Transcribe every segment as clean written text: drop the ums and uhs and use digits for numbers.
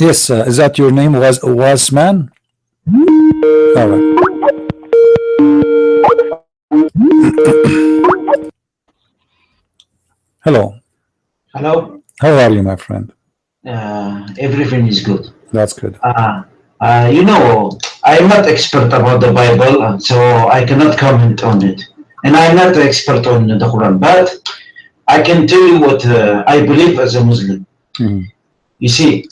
Yes, is that your name? Was Wasman? All right. Hello. Hello. How are you, my friend? Everything is good. That's good. I'm not expert about the Bible, so I cannot comment on it. And I'm not an expert on the Quran, but I can tell you what I believe as a Muslim. Mhm. You see,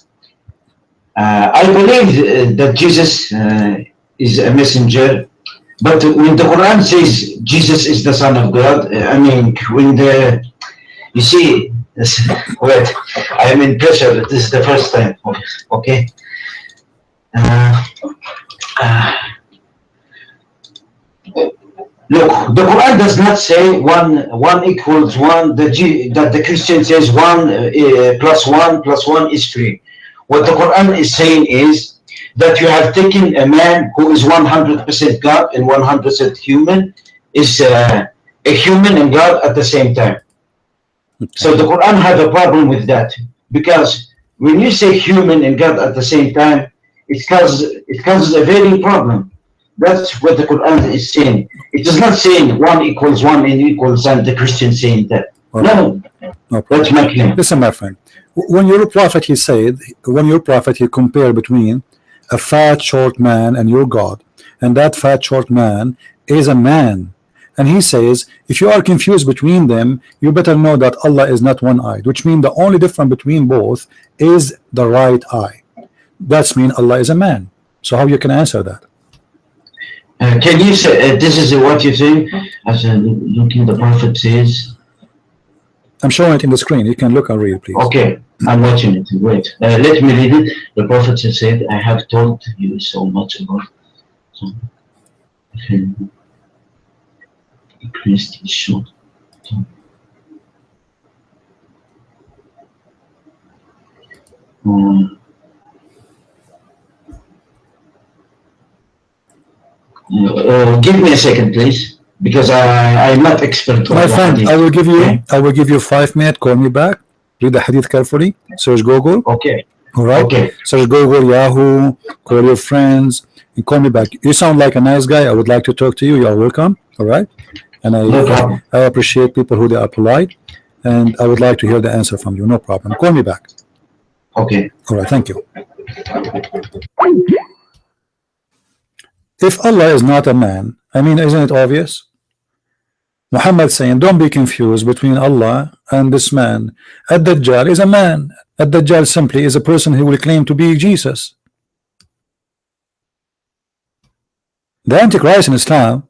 I believe that Jesus is a messenger, but when the Quran says Jesus is the Son of God, you see, wait, I am in pressure. This is the first time. Okay. Uh, uh, Look, the Quran does not say one equals one. That the Christian says plus one is three. What the Quran is saying is that you have taken a man who is 100% God and 100% human, is a human and God at the same time. So the Quran has a problem with that, because when you say human and God at the same time, it causes a very problem. That's what the Quran is saying. It is not saying one equals one and equals, and the Christian saying that. No, that's my claim. Listen, my friend. When your prophet he compared between a fat short man and your God, and that fat short man is a man, and he says if you are confused between them, you better know that Allah is not one-eyed, which means the only difference between both is the right eye. That's mean Allah is a man. So how you can answer that? Can you say this is what you think? As looking, the prophet says. I'm showing it in the screen. You can look and read, please. Okay, I'm watching it. Wait, let me read it. The prophet said, "I have told you so much about." Christ is short. Give me a second, please, because I'm not expert. My friend, I will give you 5 minutes. Call me back. Read the hadith carefully. Search Google. Okay. All right. Okay. Search Google, Yahoo. Call your friends and call me back. You sound like a nice guy. I would like to talk to you. You are welcome. All right. And I appreciate people who they are polite, and I would like to hear the answer from you. No problem. Call me back. Okay. All right. Thank you. If Allah is not a man, I mean, isn't it obvious? Muhammad saying, don't be confused between Allah and this man. Ad-Dajjal is a man. Ad-Dajjal simply is a person who will claim to be Jesus. The Antichrist in Islam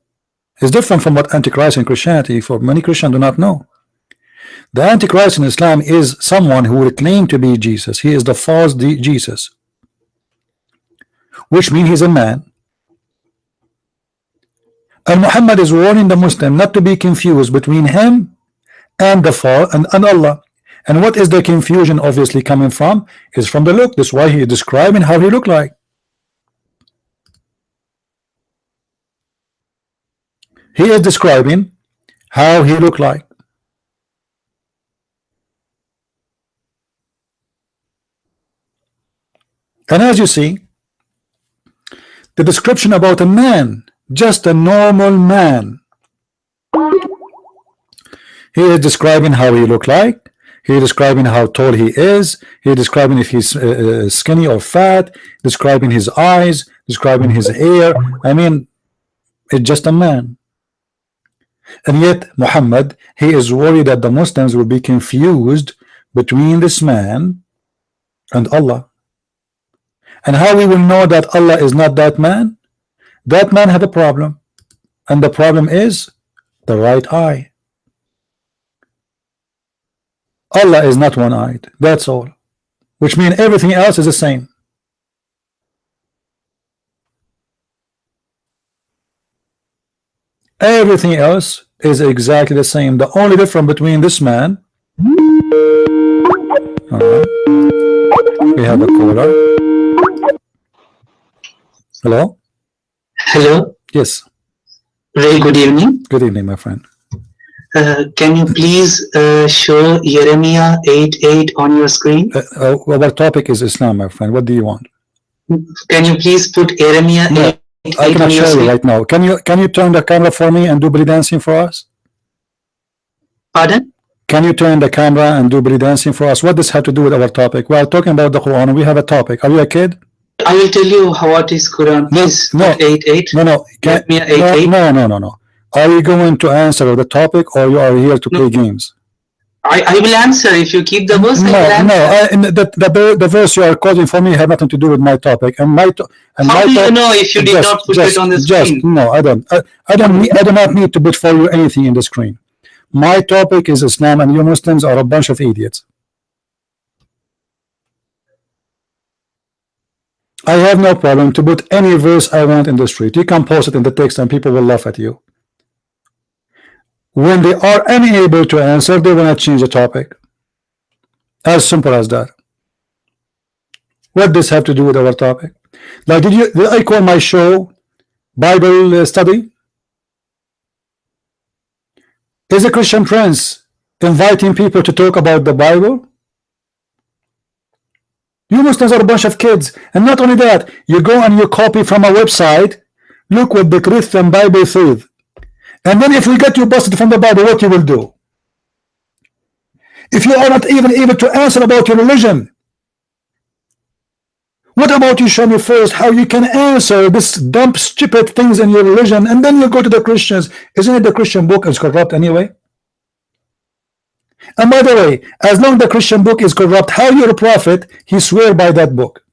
is different from what Antichrist in Christianity, for many Christians do not know. The Antichrist in Islam is someone who will claim to be Jesus. He is the false Jesus, which means he's a man. And Muhammad is warning the Muslim not to be confused between him and the fall and Allah. And what is the confusion obviously coming from? Is from the look. That's why he is describing how he looked like. He is describing how he looked like. And as you see, the description about a man, just a normal man, he is describing how he looked like. He is describing how tall he is. He is describing if he's skinny or fat, describing his eyes, describing his hair. I mean, it's just a man. And yet Muhammad, he is worried that the Muslims will be confused between this man and Allah. And how we will know that Allah is not that man? That man had a problem, and the problem is the right eye. Allah is not one-eyed, that's all, which means everything else is the same. Everything else is exactly the same. The only difference between this man, all right, we have a caller. Hello. Hello. Yes. Very good evening. Good evening, my friend. Can you please show Jeremiah 8:8 on your screen? Well, our topic is Islam, my friend. What do you want? Can you please put Jeremiah 8:8 I on cannot your show you screen? right now. Can you turn the camera for me and do belly dancing for us? Pardon? Can you turn the camera and do belly dancing for us? What does have to do with our topic? We are talking about the Quran. We have a topic. Are you a kid? I will tell you what is Quran. Please No, put 8:8. no. Jeremiah 8:8. No. Are you going to answer the topic, or you are here to play games? I will answer if you keep the verse. I will answer. The verse you are quoting for me have nothing to do with my topic. And How do you know if you did not put it on the screen? No, I don't. I do not need to put for you anything in the screen. My topic is Islam, and you Muslims are a bunch of idiots. I have no problem to put any verse I want in the street. You can post it in the text, and people will laugh at you. When they are unable to answer, they will not change the topic. As simple as that. What does have to do with our topic? Like, did I call my show Bible study? Is a Christian Prince inviting people to talk about the Bible? You Muslims are a bunch of kids. And not only that, you go and you copy from a website, look what the Christian Bible says. And then if we get you busted from the Bible, what you will do? If you are not even able to answer about your religion, what about you show me first how you can answer this dumb, stupid things in your religion, and then you go to the Christians. Isn't it the Christian book is corrupt anyway? And by the way, as long as the Christian book is corrupt, how your prophet, he swear by that book?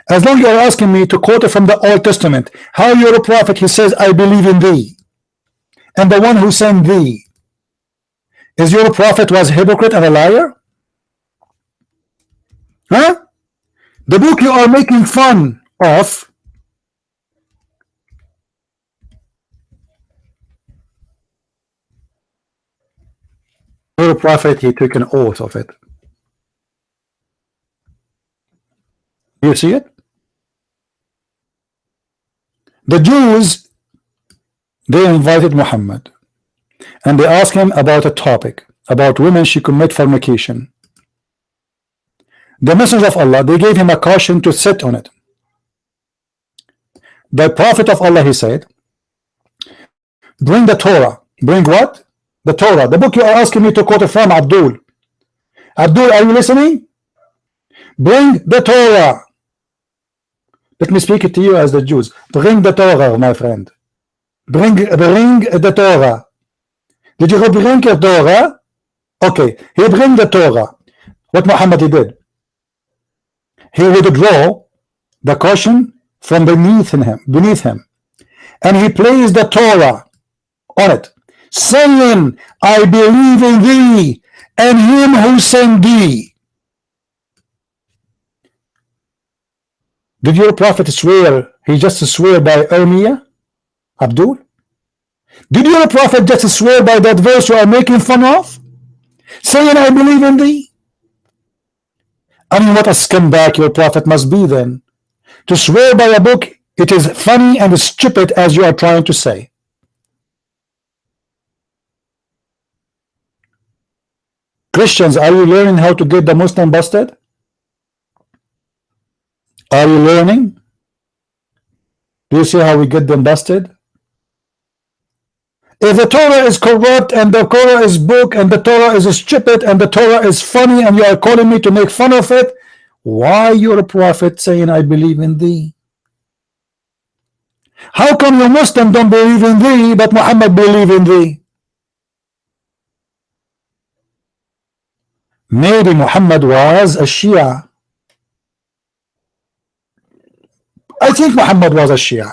As long as you are asking me to quote it from the Old Testament, how your prophet, he says, I believe in thee, and the one who sent thee, is your prophet was a hypocrite and a liar? Huh? The book you are making fun of, your prophet, he took an oath of it. Do you see it? The Jews, they invited Muhammad and they asked him about a topic about women she commit fornication. The messenger of Allah, they gave him a caution to sit on it. The prophet of Allah, he said, bring the Torah. Bring what? The Torah, the book you are asking me to quote it from, Abdul. Abdul, are you listening? Bring the Torah. Let me speak it to you as the Jews. Bring the Torah, my friend. Bring the Torah. Did you bring the Torah? Okay, he bring the Torah. What Muhammad did? He would draw the caution from beneath him, and he placed the Torah on it, saying, I believe in thee and him who sent thee. Did your prophet swear? He just swear by Irmiah, Abdul? Did your prophet just swear by that verse you are making fun of, saying, I believe in thee? I mean, what a scumbag your prophet must be then, to swear by a book it is funny and stupid as you are trying to say. Christians, are you learning how to get the Muslim busted? Are you learning? Do you see how we get them busted? If the Torah is corrupt and the Torah is book and the Torah is stupid and the Torah is funny and you are calling me to make fun of it, why your a prophet saying I believe in thee? How come your Muslim don't believe in thee but Muhammad believe in thee? Maybe Muhammad was a Shia. I think Muhammad was a Shia.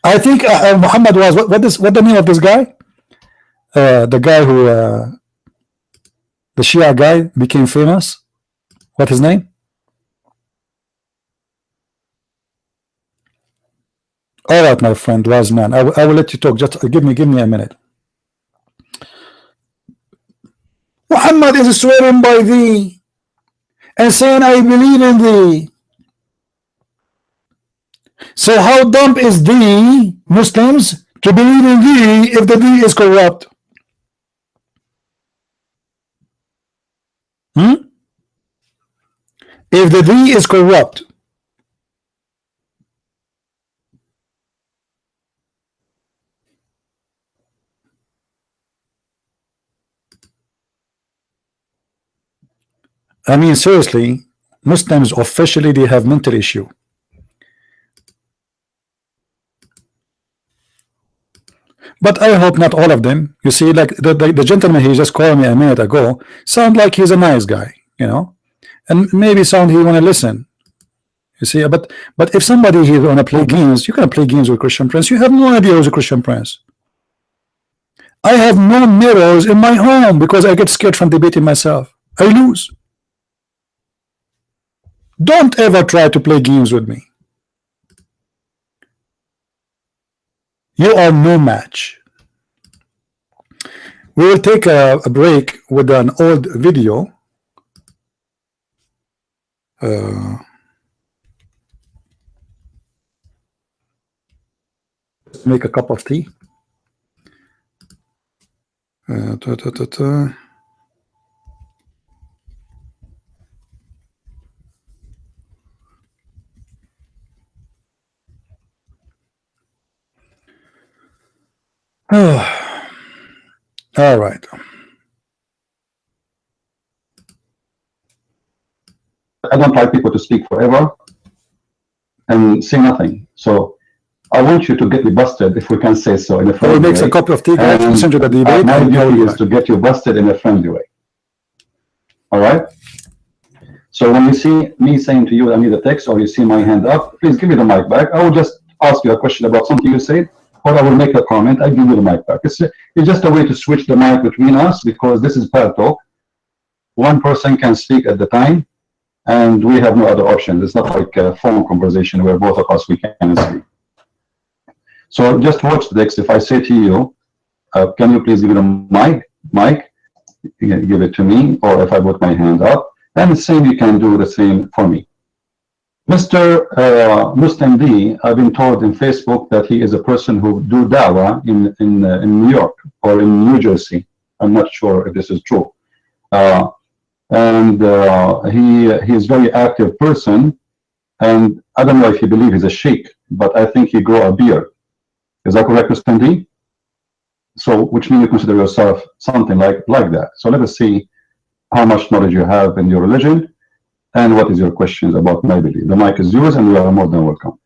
I think Muhammad was what the name of this guy? The guy who the Shia guy became famous. What his name? All right, my friend Wasman. I will let you talk. Just give me a minute. Muhammad is swearing by thee and saying I believe in thee. So how dumb is the Muslims to believe in thee if the thee is corrupt? If the thee is corrupt, I mean seriously, Muslims officially they have mental issue. But I hope not all of them. You see, like the gentleman he just called me a minute ago, sound like he's a nice guy, you know, and maybe sound he want to listen. You see, but if somebody here want to play games, you can play games with Christian Prince. You have no idea who's a Christian Prince. I have no mirrors in my home because I get scared from debating myself. I lose. Don't ever try to play games with me. You are no match. We will take a break with an old video. Make a cup of tea. All right. I don't like people to speak forever and say nothing. So I want you to get me busted, if we can say so, in a friendly way. We'll make a cup of tea, guys. We'll send you the debate. My duty is to get you busted in a friendly way. All right? So when you see me saying to you, I need a text, or you see my hand up, please give me the mic back. I will just ask you a question about something you said, or I will make a comment. I give you the mic back. It's just a way to switch the mic between us, because this is Pal Talk. One person can speak at the time, and we have no other options. It's not like a phone conversation where both of us we can speak. So just watch this. If I say to you, can you please give me the mic, give it to me, or if I put my hand up, and the same, you can do the same for me. Mr. Muslim D, I've been told in Facebook that he is a person who do dawah in New York or in New Jersey. I'm not sure if this is true. He is very active person, and I don't know if you believe he's a sheikh, but I think he grow a beard. Is that correct, Mr. D? So, which means you consider yourself something like that. So let us see how much knowledge you have in your religion, and what is your questions about my belief. The mic is yours, and you are more than welcome.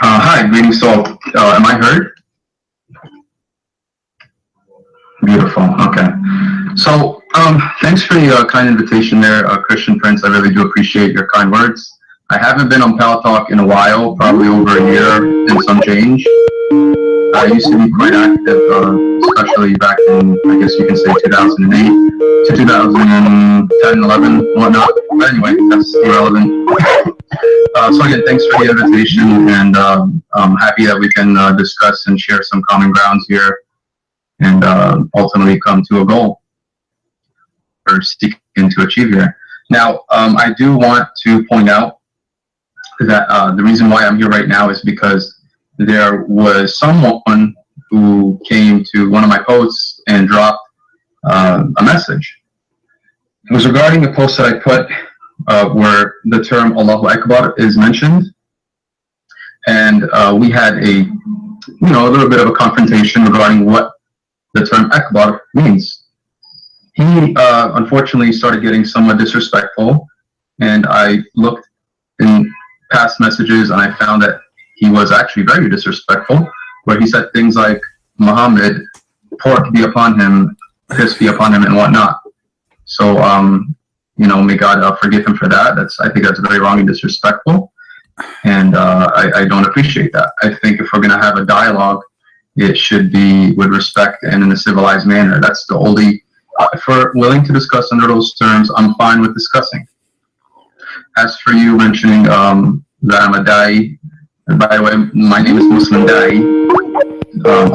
Hi, greetings. So, am I heard? Beautiful. Okay. So, thanks for the kind invitation there, Christian Prince. I really do appreciate your kind words. I haven't been on Pal Talk in a while, probably over a year and some change. I used to be quite active, especially back in, I guess you can say, 2008 to 2010, 11, whatnot. But anyway, that's irrelevant. So again, thanks for the invitation, and I'm happy that we can discuss and share some common grounds here, and ultimately come to a goal or seeking to achieve here. Now, I do want to point out that the reason why I'm here right now is because there was someone who came to one of my posts and dropped a message. It was regarding a post that I put where the term Allahu Akbar is mentioned, and we had a little bit of a confrontation regarding what the term Akbar means. He unfortunately started getting somewhat disrespectful, and I looked in past messages and I found that he was actually very disrespectful, where he said things like, Muhammad, pork be upon him, piss be upon him, and whatnot. So, may God forgive him for that. I think that's very wrong and disrespectful, and I don't appreciate that. I think if we're going to have a dialogue, it should be with respect and in a civilized manner. That's the only if we're willing to discuss under those terms, I'm fine with discussing. As for you mentioning that I'm a Dai, and by the way, my name is Muslim Dai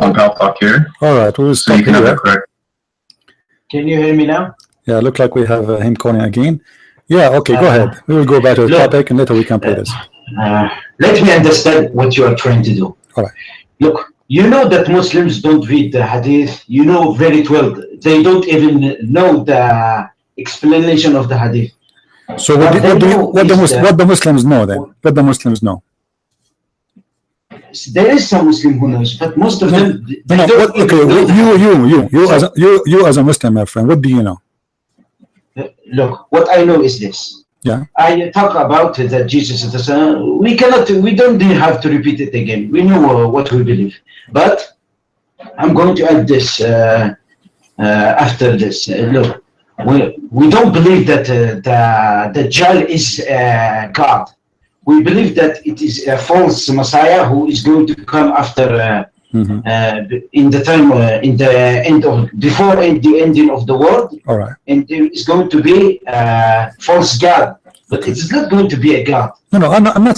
on Pal Talk here. All right, we'll So stop you can have here. that correct. Can you hear me now? Yeah, look like we have him calling again. Yeah, okay, go ahead. We will go back to the look, topic and later we can play this. Let me understand what you are trying to do. All right. Look, you know that Muslims don't read the hadith. You know very well. They don't even know the explanation of the hadith. So what the Muslims know then? What the Muslims know? There is some Muslim who knows, but most of them. No, what, okay, you as a Muslim, my friend, what do you know? Look, what I know is this. Yeah. I talk about that Jesus is the Son. We don't have to repeat it again. We know what we believe. But I'm going to add this after this. Look, we don't believe that the Dajjal is God. We believe that it is a false Messiah who is going to come after in the time in the end of before the ending of the world. All right. And there is going to be a false God, but it is not going to be a God. No, I'm not.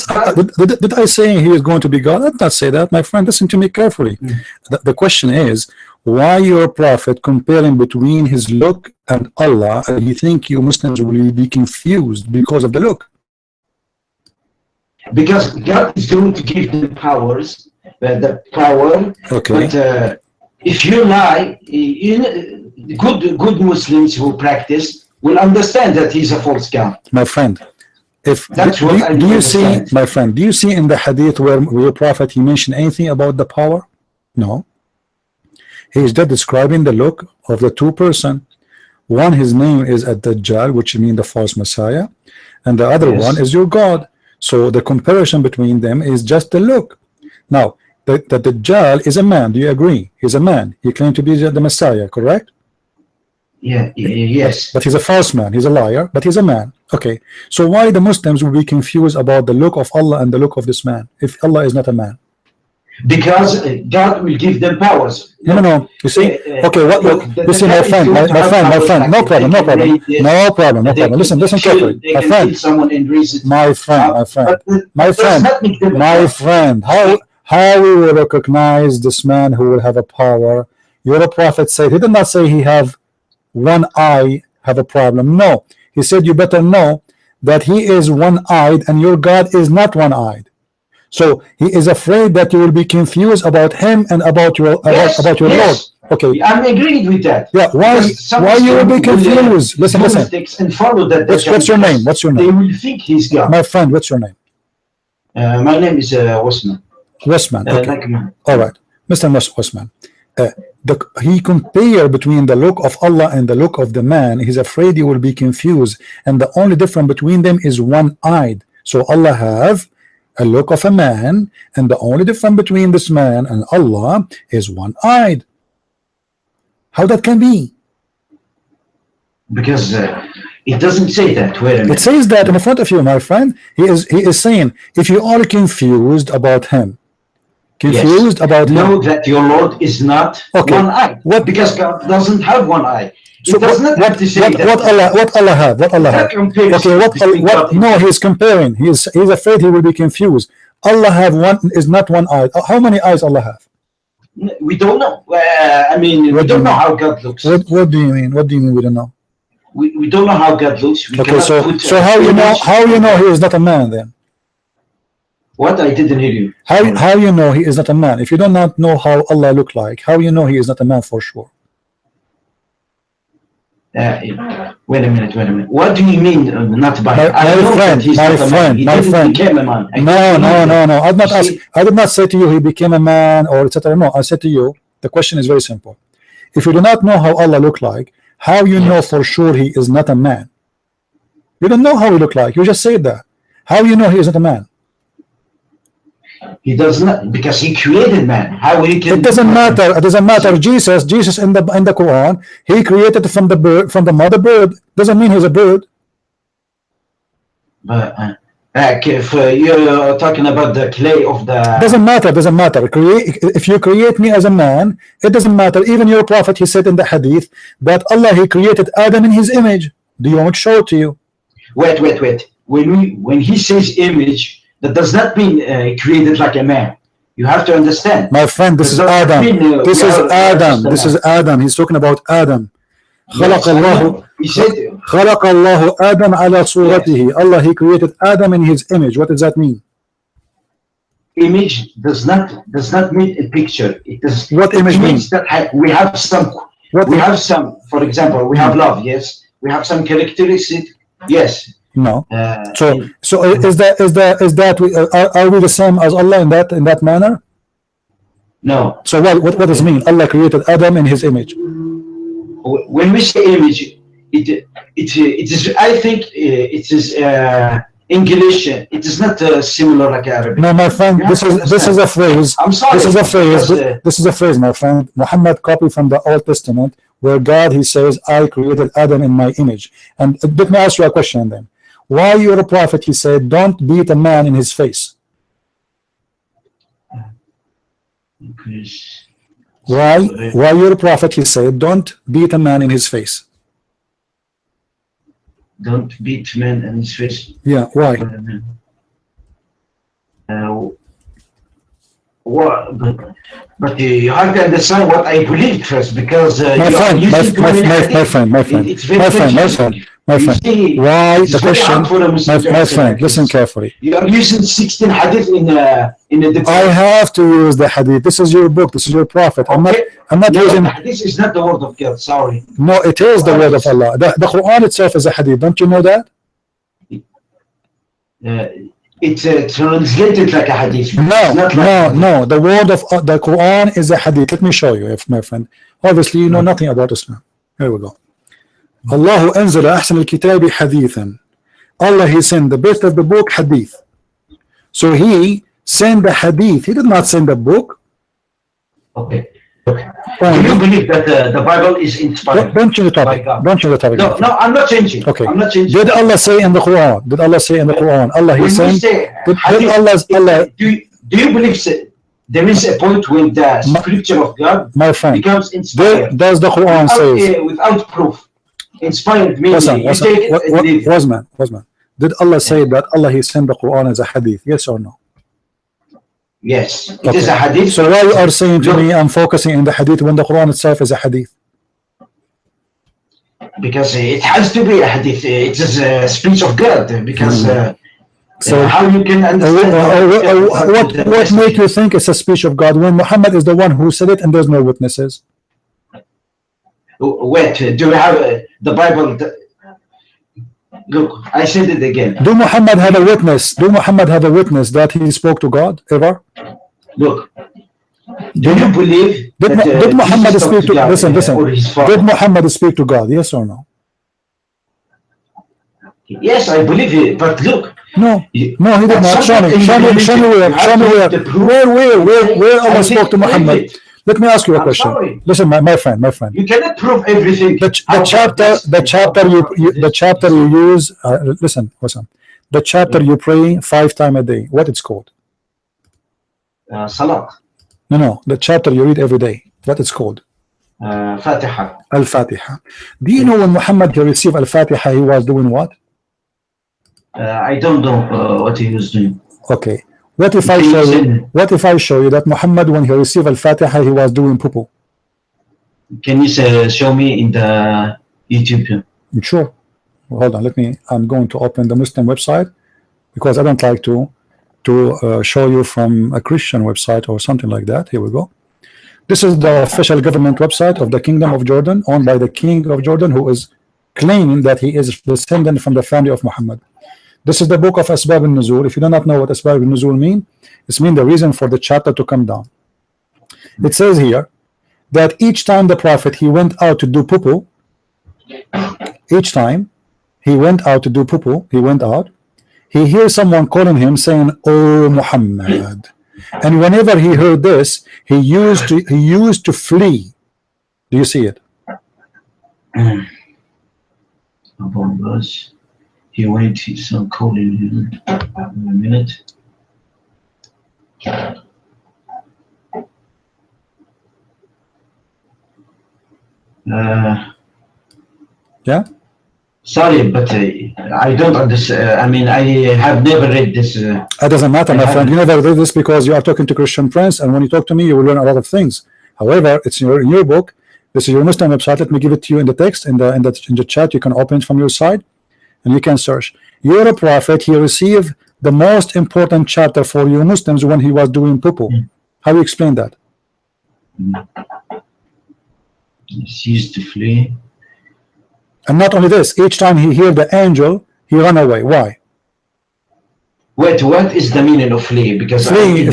Did I say he is going to be God? I did not say that, my friend. Listen to me carefully. The question is, why your prophet comparing between his look and Allah, and you think you Muslims will be confused because of the look? Because God is going to give them powers, the power. Okay. But if you lie, good Muslims who practice will understand that he's a false God. My friend, if That's do you see, my friend, do you see in the hadith where your prophet he mentioned anything about the power? No. He is just describing the look of the two person. One, his name is Ad-Dajjal, which means the false Messiah, and the other one is your God. So the comparison between them is just the look. Now, the Dajjal is a man. Do you agree? He's a man. He claimed to be the Messiah, correct? Yeah. Yes. But he's a false man. He's a liar, but he's a man. Okay. So why the Muslims will be confused about the look of Allah and the look of this man if Allah is not a man? Because God will give them powers. No. You see? Okay. What? You see, my friend. No problem. Listen carefully. My friend. How we will recognize this man who will have a power? Your prophet said he did not say he have one eye have a problem. No, he said you better know that he is one-eyed and your God is not one-eyed. So he is afraid that you will be confused about him and about your Lord. Okay, I'm agreeing with that. Yeah, why you will be confused? Listen. And follow that. What's your name? They will think he's God. My friend, what's your name? My name is Wasman. Wasman. Okay. All right, Mr. Wasman. He compare between the look of Allah and the look of the man. He's afraid you will be confused, and the only difference between them is one-eyed. So Allah have a look of a man, and the only difference between this man and Allah is one-eyed. How that can be? Because it doesn't say that. Wait a minute. It says that in front of you, my friend. He is saying if you are confused about him, about know that your Lord is not one-eyed. What? Because God doesn't have one eye. So what Allah have? Okay, no, he's comparing. He's afraid he will be confused. Allah have one is not one eye. How many eyes Allah have? We don't know. We don't know how God looks. What do you mean? What do you mean we don't know? We don't know how God looks. So how you know he is not a man then? What? I didn't hear you. How you know he is not a man? If you do not know how Allah look like, how you know he is not a man for sure? Wait a minute. What do you mean not by? My friend. Became a man. No. I did not say to you he became a man or etc. No, I said to you the question is very simple. If you do not know how Allah look like, how you know for sure he is not a man? You don't know how he look like. You just said that. How you know he is not a man? He does not, because he created man. How he can? It doesn't matter. It doesn't matter. Jesus in the Quran, he created from the bird, from the mother bird. Doesn't mean he's a bird. But If you're talking about the clay of the... Doesn't matter, doesn't matter. If you create me as a man, it doesn't matter. Even your prophet, he said in the hadith that Allah, he created Adam in his image. Do you want me to show it to you? Wait. When he says image, that does not mean created like a man. You have to understand. My friend, this is Adam. This is Adam. This is Adam. He's talking about Adam. Yes, he said, خلق الله آدم على صورته. Allah, he created Adam in his image. What does that mean? image does not mean a picture. It does. What image means that we have some. For example, we have love. Yes, we have some characteristics. Yes. No. So is that are we the same as Allah in that manner? No. So what does it mean? Allah created Adam in his image. When we say image, it is. I think it is English. It is not similar like Arabic. No, my friend. This is a phrase. I'm sorry. This is a phrase, my friend. Muhammad copied from the Old Testament, where God, he says, "I created Adam in my image." And let me ask you a question then. Why you're a prophet? He said, "Don't beat a man in his face." Why you're a prophet? He said, "Don't beat a man in his face." Don't beat man in his face. Yeah. Why? But you have to understand what I believe first, because my friend. Why the question? My friend, listen carefully. You are using 16 hadith in a debate. I have to use the hadith. This is your book. This is your prophet. I'm not using. This is not the word of God. Sorry. No, it is the word of Allah. The Quran itself is a hadith. Don't you know that? It's translated like a hadith. No. The word of the Quran is a hadith. Let me show you, my friend. Obviously, you know nothing about Islam. Here we go. Allah أنزل أحسن الكتاب حديثا. Allah, he sent the best of the book, hadith. So he sent the hadith. He did not send the book. Okay. Do you believe that the Bible is inspired? Don't change the topic. Don't change the topic. No, I'm not changing. Okay. I'm not changing. Did Allah say in the Quran? Allah, he sent. Do you believe there is a point when the scripture of God, my friend, becomes inspired? Does the Quran say without proof? Inspired means Wasman. Did Allah say that Allah, he sent the Quran as a hadith? Yes or no? Yes, it is a hadith. So why you are saying to me I'm focusing in the hadith when the Quran itself is a hadith? Because it has to be a hadith. It is a speech of God. Because so how you can understand what make you think it's a speech of God when Muhammad is the one who said it and there's no witnesses? Wait, do we have the Bible? Look, I said it again. Do Muhammad have a witness? Do Muhammad have a witness that he spoke to God ever? Look, do you believe did Muhammad speak to God? Listen. Did Muhammad speak to God? Yes or no? Yes, I believe it. But look, no, he did not. Show me where Allah spoke to Muhammad. Let me ask you a question. Sorry. Listen, my friend. You cannot prove everything. The chapter you use. Listen. The chapter you pray 5 times a day. What it's called? Salat. No. The chapter you read every day. What it's called? Fatiha. Al-Fatiha. Do you know when Muhammad he received Al-Fatiha, he was doing what? I don't know what he was doing. Okay. What if I show you that Muhammad, when he received Al-Fatiha, he was doing poo-poo? Can you show me in the YouTube? Sure. Well, hold on. I'm going to open the Muslim website because I don't like to show you from a Christian website or something like that. Here we go. This is the official government website of the Kingdom of Jordan, owned by the King of Jordan, who is claiming that he is descendant from the family of Muhammad. This is the book of Asbab al-Nuzul. If you do not know what Asbab al-Nuzul mean, it means the reason for the chapter to come down. It says here that each time the Prophet he went out to do poo-poo, each time he went out to do poo-poo, he hears someone calling him saying, "Oh Muhammad." And whenever he heard this, he used to flee. Do you see it? He went. Some calling him. A minute. Yeah. Sorry, but I don't understand. I mean, I have never read this. It doesn't matter, my friend. You never read this because you are talking to Christian Prince, and when you talk to me, you will learn a lot of things. However, it's in your book. This is your Muslim website. Let me give it to you in the text, in the chat. You can open it from your side, and you can search. You're a prophet. He received the most important chapter for you Muslims when he was doing poo-poo. How do you explain that? He ceased to flee. And not only this, each time he heard the angel, he ran away. Why? Wait, what is the meaning of flee? Because Flee,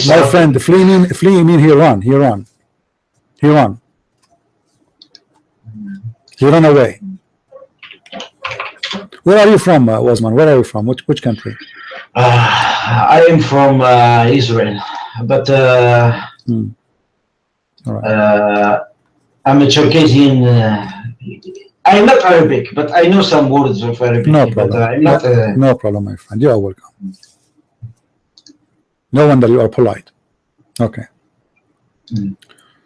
my friend. Flee mean he run. He ran away. Where are you from, Wasman? Where are you from? Which country? I am from Israel, but All right. I'm a Circassian. I'm not Arabic, but I know some words of Arabic. No problem. But I'm not. No problem, my friend. You are welcome. No wonder you are polite. Okay.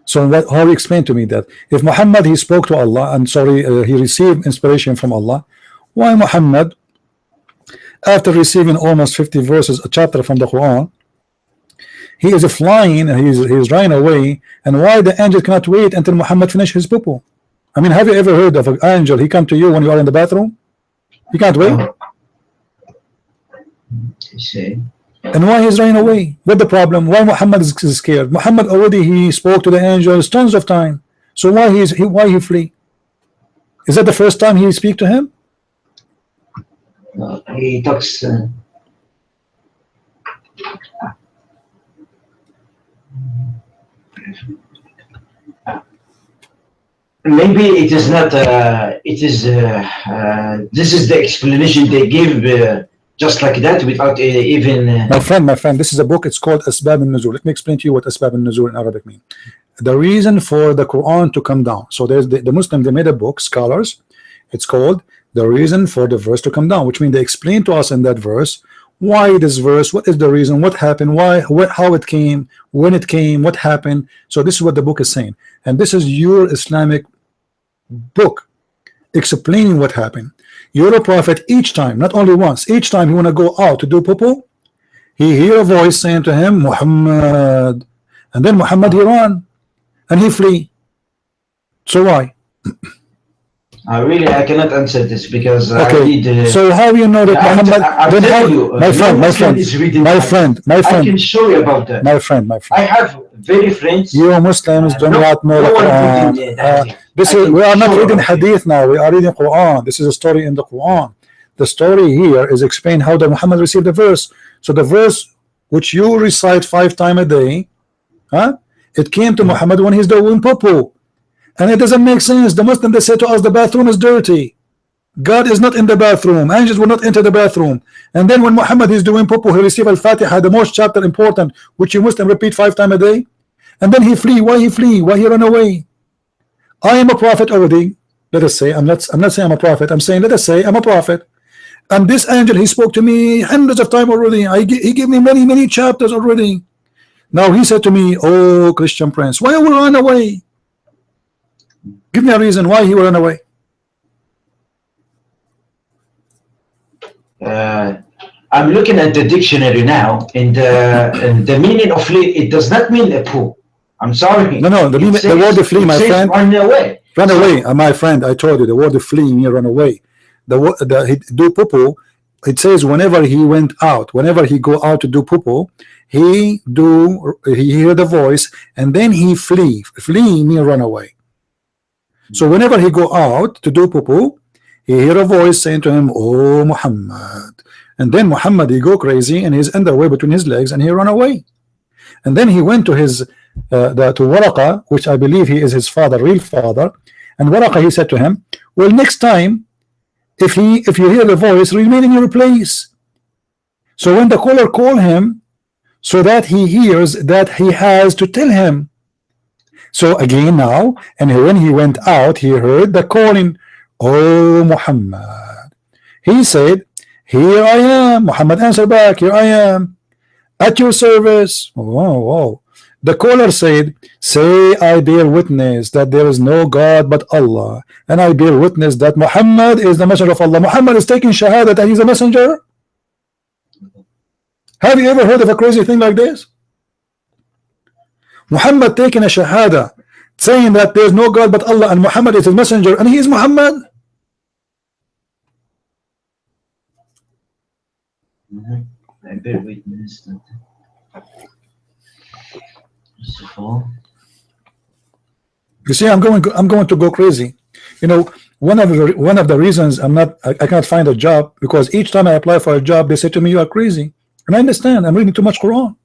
So how explain to me that if Muhammad he spoke to Allah and he received inspiration from Allah, why Muhammad, after receiving almost 50 verses, a chapter from the Quran, he is flying, he's running away, and why the angel cannot wait until Muhammad finish his poo-poo? I mean, have you ever heard of an angel? He come to you when you are in the bathroom. He can't wait. And why he's running away? What the problem? Why Muhammad is scared? Muhammad already he spoke to the angels tons of time. So why he flee? Is that the first time he speak to him? He talks. Maybe it is not. It is. This is the explanation they give, just like that, without even. My friend. This is a book. It's called Asbab al-Nuzul. Let me explain to you what Asbab al-Nuzul in Arabic mean. The reason for the Quran to come down. So there's the Muslim. They made a book. Scholars. It's called the reason for the verse to come down, which means they explain to us in that verse why this verse, what is the reason, what happened, why, how it came, when it came, what happened. So this is what the book is saying, and this is your Islamic book explaining what happened. You're a prophet. Each time, not only once, each time you want to go out to do poo-poo, he hear a voice saying to him Muhammad, and then Muhammad he run and he flee. So why? Really, I cannot answer this because okay. I need. So how you know that Muhammad? Then how, my friend, I can show you about that. My friend. I have very friends. You Muslims do not know the Quran. This is we are not reading hadith now. We are reading Quran. This is a story in the Quran. The story here is explain how the Muhammad received the verse. So the verse which you recite 5 times a day, it came to Muhammad when he's doing poo-poo. And it doesn't make sense. The Muslim, they say to us the bathroom is dirty. God is not in the bathroom. Angels will not enter the bathroom. And then when Muhammad is doing poo-poo, he receive al-Fatiha, the most chapter important, which you Muslim repeat 5 times a day. And then he flee. Why he flee? Why he run away? I am a prophet already. Let us say, I'm not saying I'm a prophet. I'm saying, let us say I'm a prophet. And this angel, he spoke to me hundreds of times already. He gave me many chapters already. Now he said to me, oh Christian Prince, why will you run away? Give me a reason why he will run away. I'm looking at the dictionary now, and the meaning of flee, it does not mean a poo. I'm sorry. No. The word flee, my friend. Run away. Run away, my friend. I told you the word flee means run away. He do poo-poo. It says whenever he went out, whenever he go out to do poo-poo, he hear the voice and then he flee. Flee means run away. So whenever he go out to do poo-poo, he hear a voice saying to him, oh Muhammad. And then Muhammad he go crazy and he's underway between his legs and he run away. And then he went to his to Waraqa, which I believe he is his father, real father. And Waraqa he said to him, well, next time if you hear the voice, remain in your place. So when the caller call him, so that he hears that he has to tell him. So again now, and when he went out, he heard the calling, oh Muhammad. He said, here I am. Muhammad answered back, here I am, at your service. Whoa, whoa. The caller said, say I bear witness that there is no God but Allah, and I bear witness that Muhammad is the messenger of Allah. Muhammad is taking shahada that he's a messenger. Have you ever heard of a crazy thing like this? Muhammad taking a shahada saying that there's no God but Allah and Muhammad is his messenger, and he is Muhammad. I bear witness that. First of all, you see, I'm going to go crazy. You know, one of the reasons I can't find a job, because each time I apply for a job they say to me, you are crazy. And I understand, I'm reading too much Quran.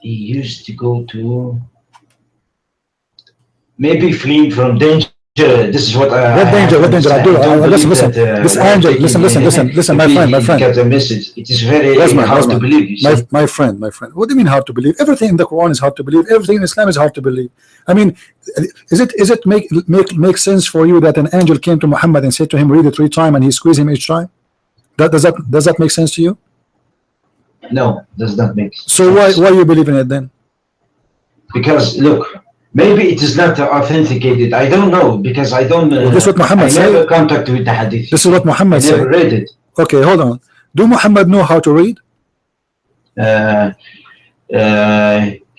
he used to go to maybe fleeing from danger. This is what danger? What danger? Listen. This angel. Listen, my friend. Get the message. It is very hard to believe. My friend. What do you mean hard to believe? Everything in the Quran is hard to believe. Everything in Islam is hard to believe. I mean, is it make sense for you that an angel came to Muhammad and said to him, read it 3 times, and he squeezed him each time? Does that make sense to you? No, does not make sense. So why you believe in it then? Because look. Maybe it is not authenticated. I don't know, because I don't. This is what Muhammad said. I never contact with the hadith. This is what Muhammad said. I never read it. Okay, hold on. Do Muhammad know how to read?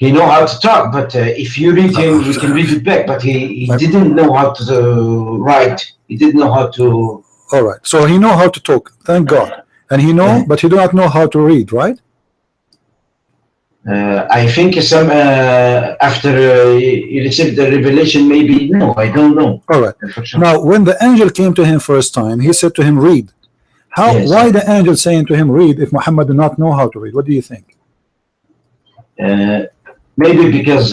He know how to talk, but if you read him, he can read it back. But he didn't know how to write. He didn't know how to. All right. So he know how to talk. Thank God. And he know, but he do not know how to read, right? I think some after he received the revelation, maybe no, I don't know. All right. Now, when the angel came to him first time, he said to him, "Read." How? Yes. Why the angel saying to him, "Read"? If Muhammad do not know how to read, what do you think? Maybe because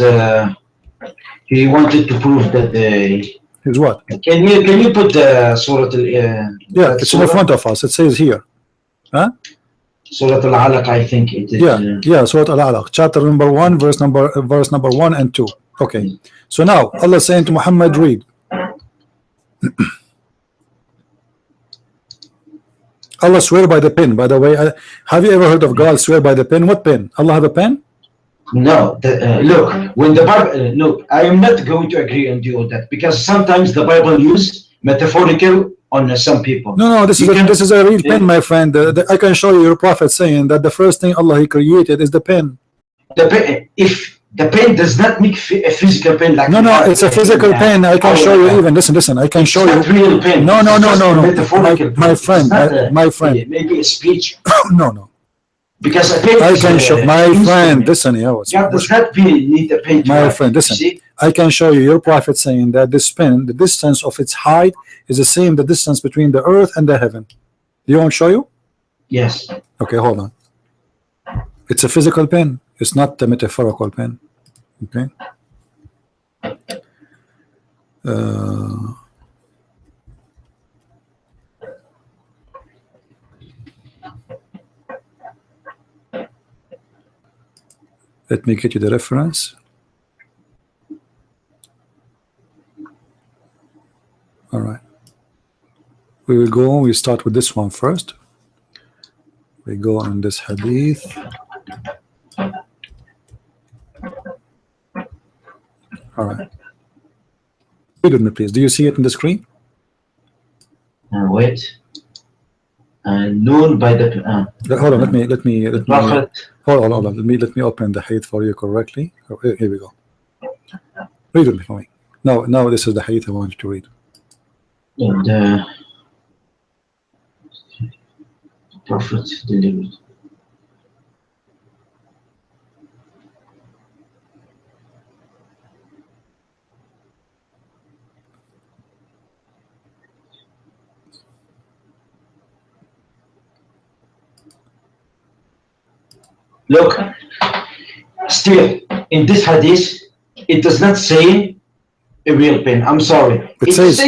he wanted to prove that his what? Can you put the surah? Yeah, it's in front of us. It says here, huh? Surah Al-Alaq, I think it is. Yeah, Surah Al-Alaq, chapter number 1, verse number 1 and 2. Okay. So now Allah is saying to Muhammad, read. Allah swear by the pen. By the way, have you ever heard of God swear by the pen? What pen? Allah have a pen? No. Look, when the Bible, look, I am not going to agree on you on that, because sometimes the Bible use metaphorical on some people. No, this is a real pen, my friend. I can show you your prophet saying that the first thing Allah he created is the pen. The pen, if the pen does not make a physical pen like no, it's a physical pen. I can show you even. Listen. I can show you. It's not real pen. No. Metaphorical. My friend. Maybe a speech. No. Because a pen. I can show my friend. Listen, God does not need a pen. My friend, listen. I can show you your prophet saying that this pen, the distance of its height is the same the distance between the earth and the heaven. Do you want to show you? Yes. Okay, hold on. It's a physical pen. It's not a metaphorical pen. Okay. Let me get you the reference. All right. We start with this one first. We go on this hadith. All right. Read with me, please. Do you see it in the screen? Wait. Known by the hold on. Let me Prophet. Hold on. Let me open the hadith for you correctly. Oh, here we go. Read with me for me. Now this is the hadith I want you to read. And the Prophet delivered. Look, still in this hadith, it does not say a real pen. I'm sorry. It says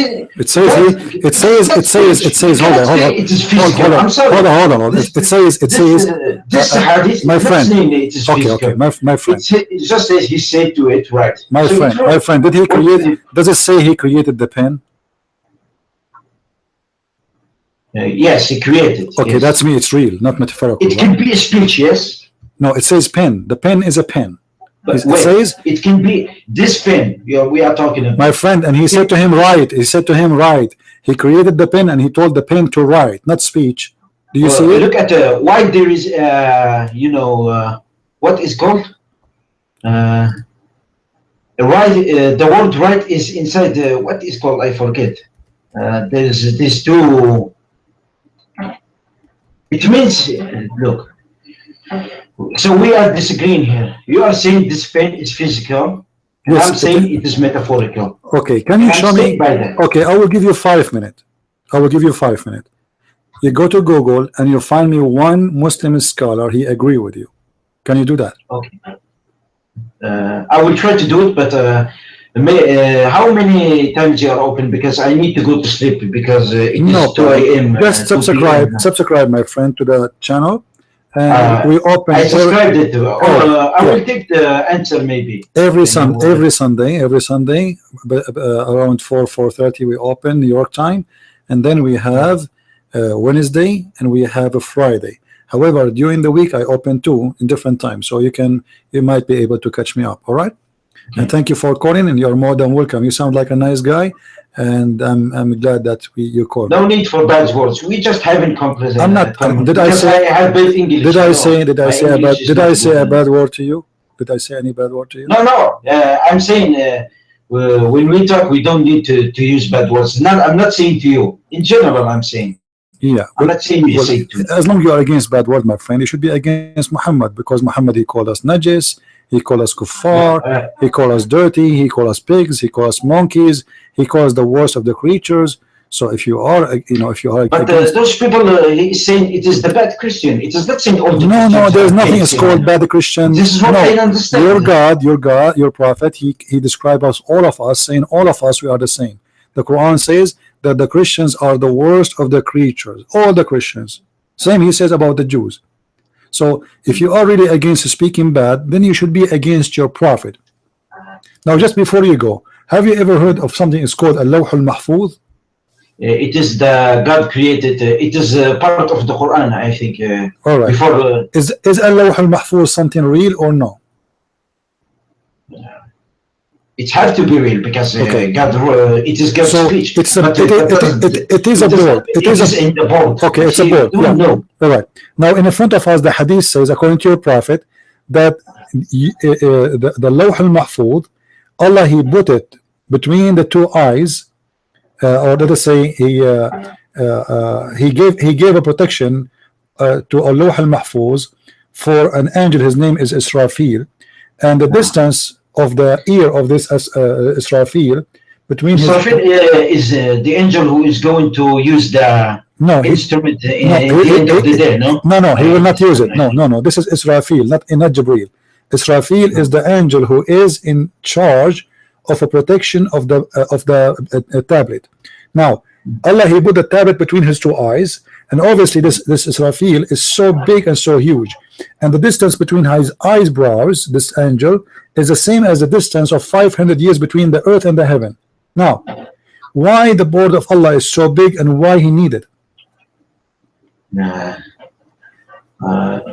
hold on. It is physical. I'm sorry. Hold on. It says This hadith, my friend. it is physical. Okay, my friend. It just says he said to it, right? My friend, did he create? Does it say he created the pen? Yes, he created. Okay, yes. that's me. It's real, not metaphorical. It can be a speech, yes. No, it says pen. The pen is a pen. But It wait, says it can be this pen we are talking about. my friend, and he said to him, write. He said to him, write. He created the pen and he told the pen to write, not speech. Do you see it? Look at why there is, what is called? Right, the word right is inside what is called? I forget. There's these two. It means, look. So we are disagreeing here. You are saying this pen is physical. Yes, I'm saying it is metaphorical. Okay, can you show me? By that. Okay, I will give you 5 minutes. I will give you 5 minutes. You go to Google and you find me one Muslim scholar. He agree with you. Can you do that? Okay. I will try to do it, but how many times you are open? Because I need to go to sleep because it is 2 a.m. Just subscribe, my friend, to the channel. And we open. I subscribed it. I will take the answer maybe. Every Sunday, around 4:30 we open New York time, and then we have Wednesday and we have a Friday. However, during the week I open two in different times, so you might be able to catch me up. All right. And thank you for calling, and you're more than welcome. You sound like a nice guy, and I'm glad that you called. No need for bad words. We just haven't comprehended. I'm not. Did I say? I have bad English. Did I say a bad word to you? Did I say any bad word to you? No. I'm saying when we talk, we don't need to use bad words. I'm not saying to you. In general, I'm saying. Yeah. I'm not saying you say to me. As long as you are against bad word, my friend, you should be against Muhammad, because Muhammad, he called us najis. He called us kuffar, he called us dirty, he called us pigs, he called us monkeys, he calls the worst of the creatures. So if you are, but those people, he's saying it is the bad Christian. It is not saying all the Christians. No, there's nothing is called bad Christian. This is what I understand. Your God, your prophet, he described us, all of us, saying all of us, we are the same. The Quran says that the Christians are the worst of the creatures, all the Christians. Same he says about the Jews. So if you are really against speaking bad, then you should be against your prophet. Now, just before you go, have you ever heard of something it's called Al-Lawh al-Mahfuz? It is the God created. It is part of the Quran, I think. All right. Before is Al-Lawh al-Mahfuz something real or no? It has to be real because God. It is God's speech. It is a board. It is in the board. Okay, it's a board. Yeah. No. All right. Now, in front of us, the hadith says, according to your prophet, that the Lawh al-Mahfuz, Allah, he put it between the two eyes, or let us say he gave a protection to a Lawh al-Mahfuz for an angel. His name is Israfil, and the distance of the ear of this Israfil between Israfil is the angel who is going to use the instrument at the end of the day. No, he will not use it. No. This is Israfil, not Jibreel. Israfil is the angel who is in charge of a protection of the tablet. Now, Allah, he put the tablet between his two eyes, and obviously this Israfil is so big and so huge, and the distance between his eyebrows, this angel, is the same as the distance of 500 years between the earth and the heaven. Now, why the board of Allah is so big, and why he needed?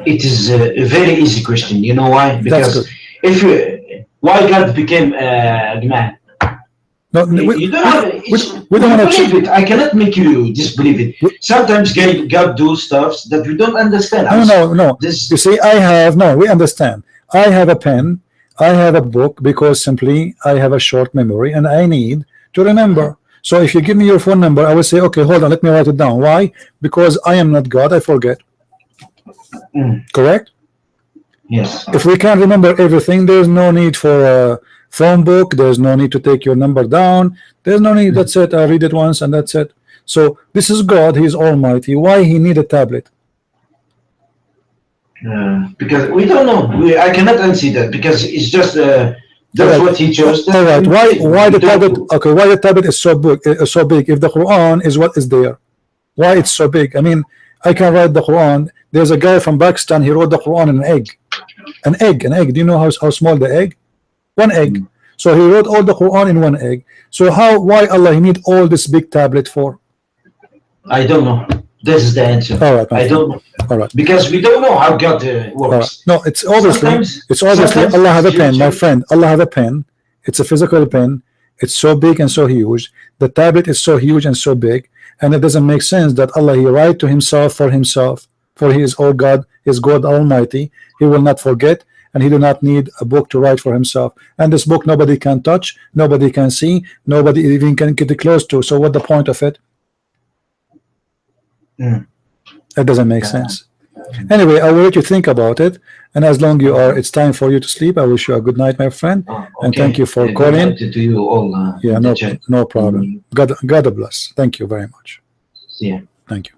It is a very easy question. You know why? Because why God became man? No, you don't have we don't believe it. I cannot make you disbelieve it. Sometimes God do stuff that we don't understand. No. You see, we understand. I have a pen, I have a book, because simply I have a short memory and I need to remember. So if you give me your phone number, I will say, okay, hold on, let me write it down. Why? Because I am not God, I forget. Correct? Yes. If we can't remember everything, there's no need for a phone book, there's no need to take your number down, there's no need. That's it, I read it once and that's it. So this is God, he's almighty. Why he need a tablet? Because we don't know. I cannot answer that, because it's just That's what he chose. All right. Why the tablet? Okay. Why the tablet is so big? So big. If the Quran is what is there, why it's so big? I mean, I can write the Quran. There's a guy from Pakistan. He wrote the Quran in an egg. An egg. An egg. Do you know how small the egg? One egg. So he wrote all the Quran in one egg. So how? Why Allah he need all this big tablet for? I don't know. This is the answer. All right. I don't know. All right. Because we don't know how God works. Right. No, it's obviously sometimes Allah have a pen, my future. friend. Allah have a pen. It's a physical pen. It's so big and so huge. The tablet is so huge and so big, and it doesn't make sense that Allah he write to himself, for he is all God, is God Almighty. He will not forget, and he do not need a book to write for himself. And this book nobody can touch, nobody can see, nobody even can get close to. So what the point of it? That doesn't make sense. Anyway, I will let you think about it, and as long you are, it's time for you to sleep. I wish you a good night, my friend, and thank you for calling. To you all. Yeah, no problem. God bless. Thank you very much. Yeah. Thank you.